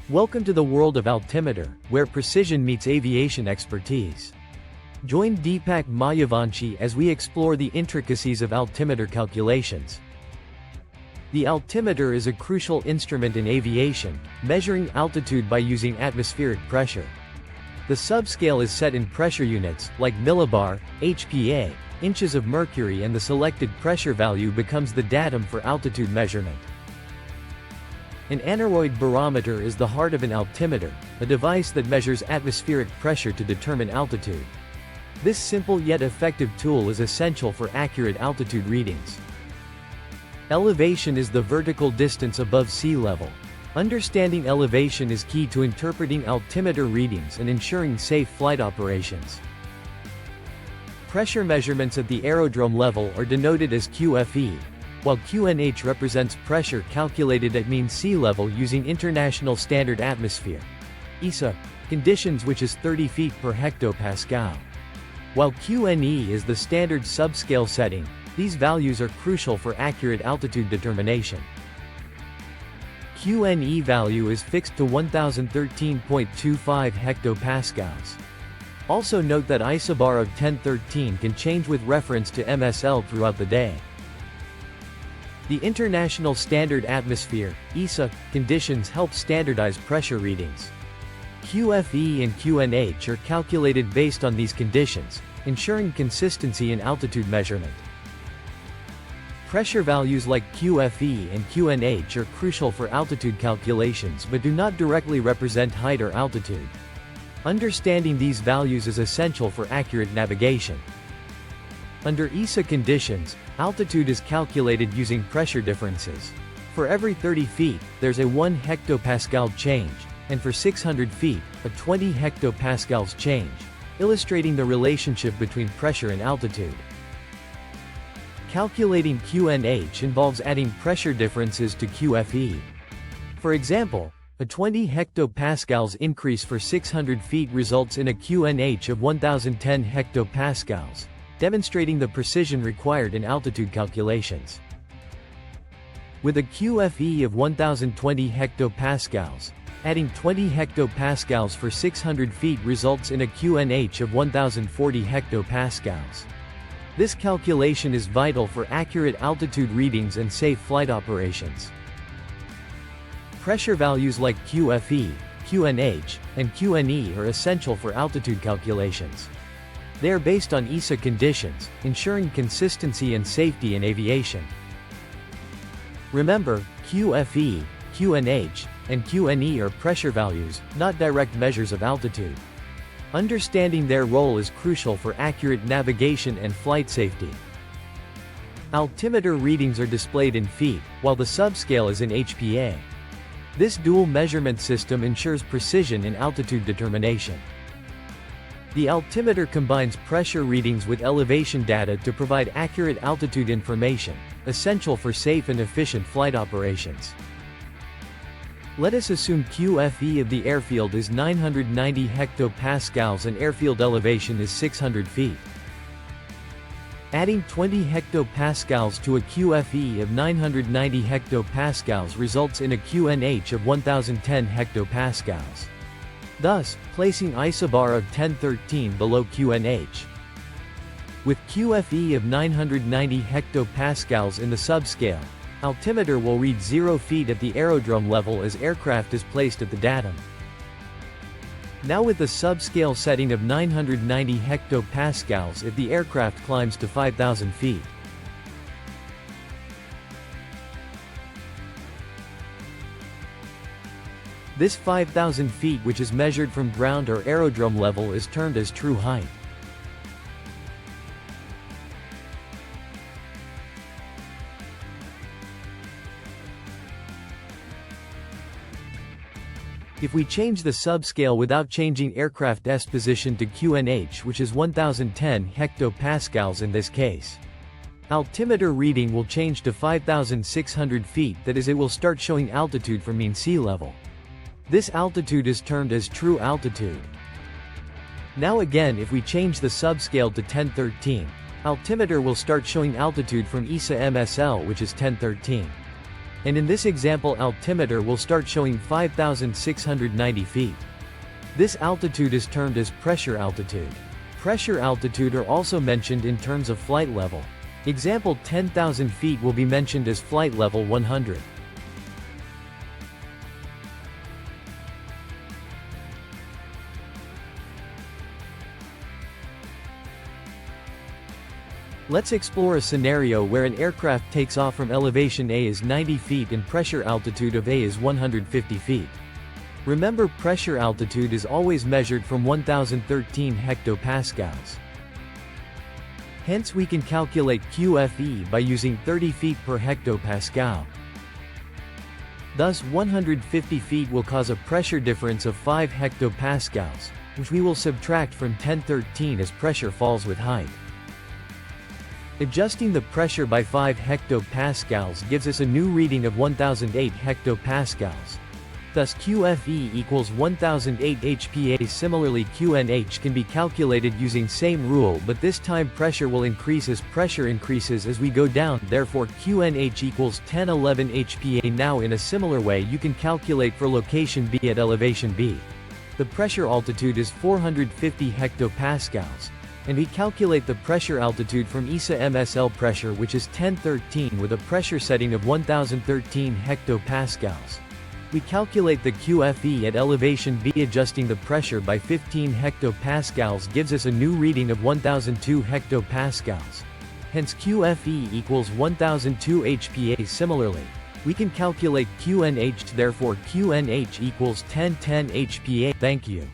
Welcome to the world of altimeter, where precision meets aviation expertise. Join Deepak Mayavanshi as we explore the intricacies of altimeter calculations. The altimeter is a crucial instrument in aviation, measuring altitude by using atmospheric pressure. The subscale is set in pressure units, like millibar, HPA, inches of mercury, and the selected pressure value becomes the datum for altitude measurement. An aneroid barometer is the heart of an altimeter, a device that measures atmospheric pressure to determine altitude. This simple yet effective tool is essential for accurate altitude readings. Elevation is the vertical distance above sea level. Understanding elevation is key to interpreting altimeter readings and ensuring safe flight operations. Pressure measurements at the aerodrome level are denoted as QFE, while QNH represents pressure calculated at mean sea level using International Standard Atmosphere (ISA) conditions, which is 30 feet per hectopascal. While QNE is the standard subscale setting, these values are crucial for accurate altitude determination. QNE value is fixed to 1013.25 hectopascals. Also note that isobar of 1013 can change with reference to MSL throughout the day. The International Standard Atmosphere (ISA) conditions help standardize pressure readings. QFE and QNH are calculated based on these conditions, ensuring consistency in altitude measurement. Pressure values like QFE and QNH are crucial for altitude calculations but do not directly represent height or altitude. Understanding these values is essential for accurate navigation. Under ISA conditions, altitude is calculated using pressure differences. For every 30 feet, there's a 1 hectopascal change, and for 600 feet, a 20 hectopascals change, illustrating the relationship between pressure and altitude. Calculating QNH involves adding pressure differences to QFE. For example, a 20 hectopascals increase for 600 feet results in a QNH of 1010 hectopascals, demonstrating the precision required in altitude calculations. With a QFE of 1020 hectopascals, adding 20 hectopascals for 600 feet results in a QNH of 1040 hectopascals. This calculation is vital for accurate altitude readings and safe flight operations. Pressure values like QFE, QNH, and QNE are essential for altitude calculations. They are based on ISA conditions, ensuring consistency and safety in aviation. Remember, QFE, QNH, and QNE are pressure values, not direct measures of altitude. Understanding their role is crucial for accurate navigation and flight safety. Altimeter readings are displayed in feet, while the subscale is in HPA. This dual measurement system ensures precision in altitude determination. The altimeter combines pressure readings with elevation data to provide accurate altitude information, essential for safe and efficient flight operations. Let us assume QFE of the airfield is 990 hectopascals and airfield elevation is 600 feet. Adding 20 hectopascals to a QFE of 990 hectopascals results in a QNH of 1010 hectopascals. Thus, placing isobar of 1013 below QNH. With QFE of 990 hectopascals in the subscale, altimeter will read 0 feet at the aerodrome level as aircraft is placed at the datum. Now with the subscale setting of 990 hectopascals if the aircraft climbs to 5,000 feet. This 5,000 feet, which is measured from ground or aerodrome level, is termed as true height. If we change the subscale without changing aircraft S position to QNH, which is 1010 hectopascals in this case, altimeter reading will change to 5,600 feet, that is, it will start showing altitude from mean sea level. This altitude is termed as true altitude. Now again, if we change the subscale to 1013, altimeter will start showing altitude from ISA MSL, which is 1013. And in this example altimeter will start showing 5,690 feet. This altitude is termed as pressure altitude. Pressure altitude are also mentioned in terms of flight level. Example 10,000 feet will be mentioned as flight level 100. Let's explore a scenario where an aircraft takes off from elevation A is 90 feet and pressure altitude of A is 150 feet. Remember, pressure altitude is always measured from 1013 hectopascals. Hence we can calculate QFE by using 30 feet per hectopascal. Thus 150 feet will cause a pressure difference of 5 hectopascals, which we will subtract from 1013 as pressure falls with height. Adjusting the pressure by 5 hectopascals gives us a new reading of 1008 hectopascals. Thus QFE equals 1008 HPA. Similarly, QNH can be calculated using same rule, but this time pressure will increase as pressure increases as we go down, therefore QNH equals 1011 HPA. Now in a similar way you can calculate for location B at elevation B. The pressure altitude is 450 hectopascals. And we calculate the pressure altitude from ESA MSL pressure, which is 1013 with a pressure setting of 1013 hectopascals. We calculate the QFE at elevation B. Adjusting the pressure by 15 hectopascals gives us a new reading of 1002 hectopascals. Hence QFE equals 1002 HPA. Similarly, we can calculate QNH, therefore QNH equals 1010 HPA. Thank you.